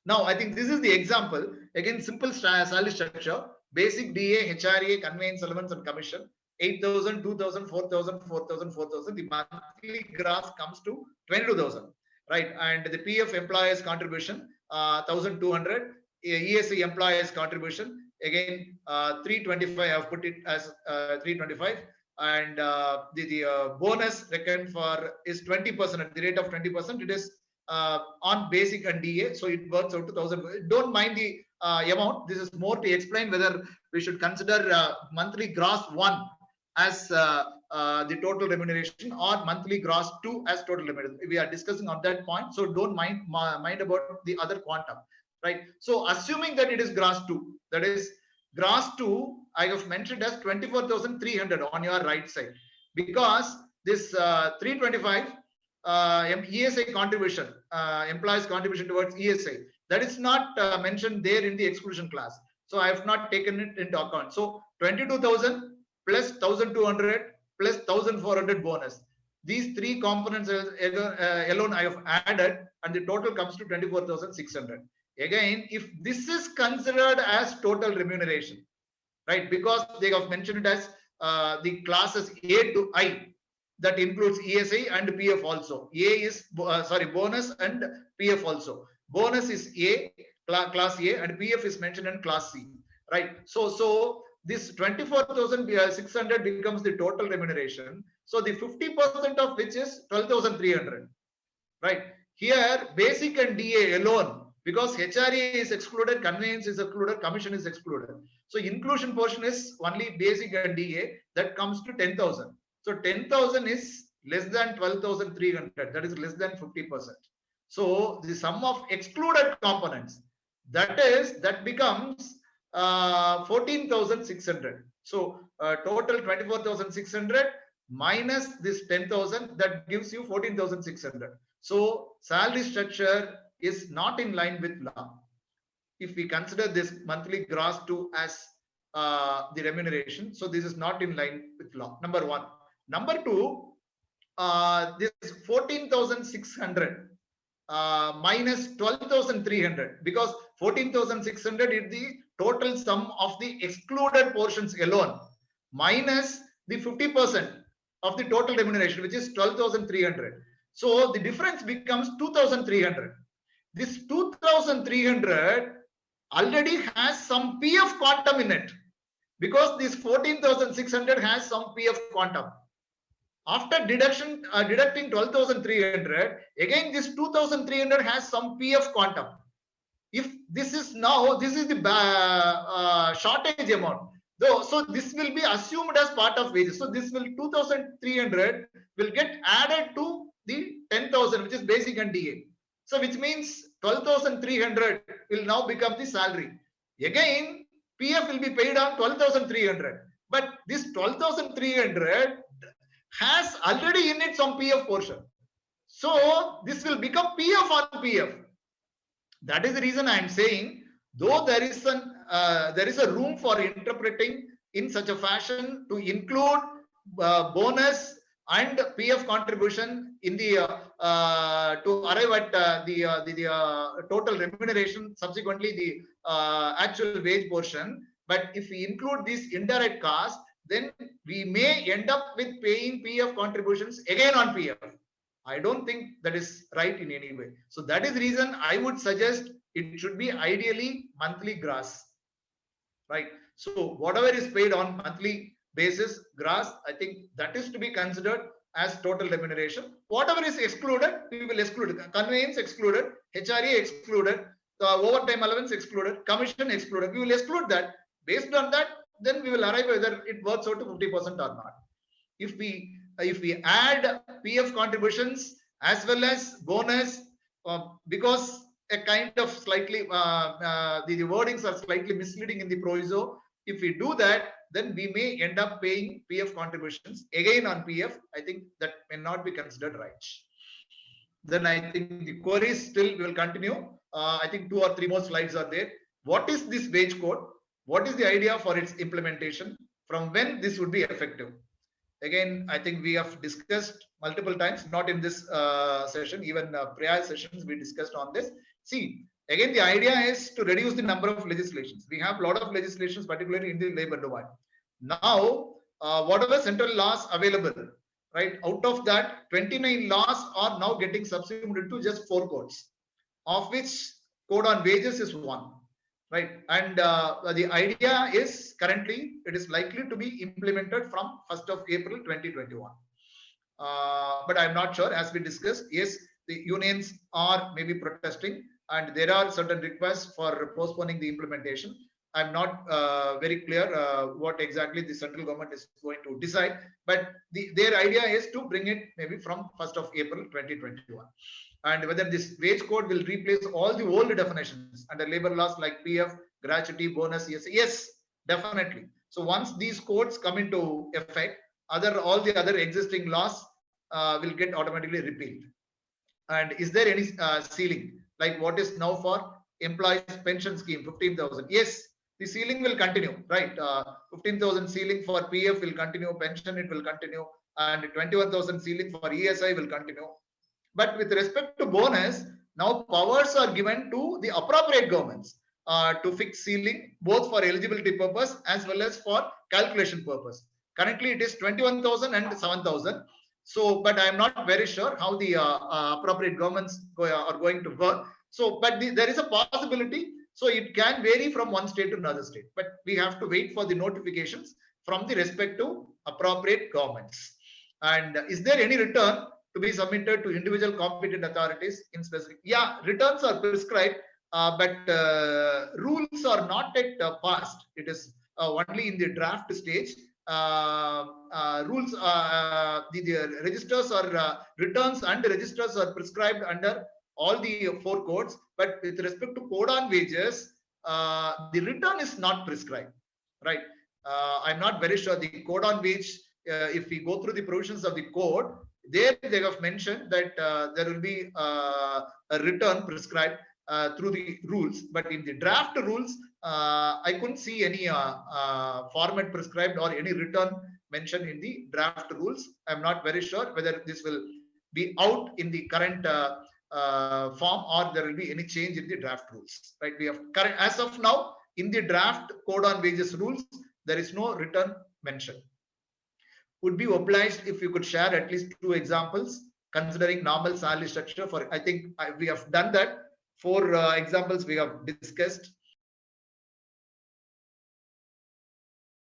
Now, I think this is the example. Again, simple salary structure, basic DA, HRA, conveyance allowance and commission, 8,000, 2,000, 4,000, 4,000, 4,000. The monthly gross comes to 22,000, right? And the PF employers contribution, 1,200, ESI employers contribution, again, 325, I have put it as 325. And the bonus reckoned for is 20% at the rate of 20%. It is on basic and DA, so it works out to 1,000. Don't mind the amount. This is more to explain whether we should consider monthly gross 1 as the total remuneration or monthly gross 2 as total remuneration. We are discussing on that point, so don't mind about the other quantum, right? So assuming that it is gross 2, that is gross 2, I have mentioned as 24,300 on your right side, because this 325 ESI contribution, employees contribution towards ESI, that is not mentioned there in the exclusion class. So I have not taken it into account. So 22,000 plus 1,200 plus 1,400 bonus. These three components alone I have added, and the total comes to 24,600. Again, if this is considered as total remuneration, right? Because they have mentioned it as the classes A to I, that includes ESI and PF also. A is bonus and PF also. Bonus is A, class A, and PF is mentioned in class C, right? So this 24,600 becomes the total remuneration. So the 50% of which is 12,300, right? Here basic and DA alone, because HRA is excluded, conveyance is excluded, commission is excluded. So inclusion portion is only basic and DA, that comes to 10,000. So 10,000 is less than 12,300, that is less than 50%. So the sum of excluded components, that becomes 14,600. So total 24,600 minus this 10,000, that gives you 14,600. So salary structure is not in line with law. If we consider this monthly gross 2 as the remuneration, so this is not in line with law. Number one. Number two, this 14,600 minus 12,300, because 14,600 is the total sum of the excluded portions alone, minus the 50% of the total remuneration, which is 12,300. So the difference becomes 2,300. This 2,300 already has some PF quantum in it, because this 14,600 has some PF quantum. After deducting 12,300, again this 2,300 has some PF quantum. If this is now, this is the shortage amount, though, so this will be assumed as part of wages. So this will 2,300 will get added to the 10,000, which is basic and DA. So which means 12,300 will now become the salary. Again, PF will be paid on 12,300, but this 12,300 has already in it some PF portion. So this will become PF on PF. That is the reason I am saying, though there is a room for interpreting in such a fashion to include bonus and PF contribution in the to arrive at the total remuneration, subsequently the actual wage portion. But if we include this indirect cost, then we may end up with paying PF contributions again on PF. I don't think that is right in any way. So that is the reason I would suggest it should be ideally monthly gross, right? So whatever is paid on monthly basis, gross, I think that is to be considered as total remuneration. Whatever is excluded, we will exclude. Conveyance excluded, HRA excluded, overtime allowance excluded, commission excluded. We will exclude that. Based on that, then we will arrive whether it works out to 50% or not. If we add PF contributions as well as bonus, because a kind of slightly the wordings are slightly misleading in the proviso. If we do that, then we may end up paying PF contributions again on PF. I think that may not be considered right. Then I think the queries still will continue. I think 2 or 3 more slides are there. What is this wage code? What is the idea for its implementation? From when this would be effective? Again, I think we have discussed multiple times, not in this session, even prior sessions we discussed on this. See, Again, the idea is to reduce the number of legislations. We have a lot of legislations, particularly in the labor domain. Now, whatever central laws available, right, out of that, 29 laws are now getting subsumed into just 4 codes, of which code on wages is one, right? And the idea is currently it is likely to be implemented from 1st of April 2021. But I'm not sure. As we discussed, yes, the unions are maybe protesting, and there are certain requests for postponing the implementation. I'm not very clear what exactly the central government is going to decide, but their idea is to bring it maybe from 1st of April 2021. And whether this wage code will replace all the old definitions under labor laws like PF, gratuity, bonus, yes, definitely. So once these codes come into effect, all the other existing laws will get automatically repealed. And is there any ceiling like what is now for employees pension scheme 15,000? Yes, the ceiling will continue, right? 15,000 ceiling for PF will continue, pension it will continue, and 21,000 ceiling for ESI will continue. But with respect to bonus, now powers are given to the appropriate governments to fix ceiling both for eligibility purpose as well as for calculation purpose. Currently, it is 21,000 and 7,000. So, but I am not very sure how the appropriate governments are going to work. So, but there is a possibility. So, it can vary from one state to another state. But we have to wait for the notifications from the respective appropriate governments. And is there any return to be submitted to individual competent authorities in specific? Yeah, returns are prescribed, but rules are not yet passed. It is only in the draft stage. Rules, the registers or returns and registers are prescribed under all the 4 codes, but with respect to code on wages, the return is not prescribed, right? I'm not very sure the code on wage, if we go through the provisions of the code, there they have mentioned that there will be a return prescribed through the rules, but in the draft rules, I couldn't see any format prescribed or any return mentioned in the draft rules. I'm not very sure whether this will be out in the current form or there will be any change in the draft rules. Right? We have current as of now in the draft code on wages rules, there is no return mentioned. Would be obliged if you could share at least 2 examples considering normal salary structure for, I think we have done that. 4 examples we have discussed.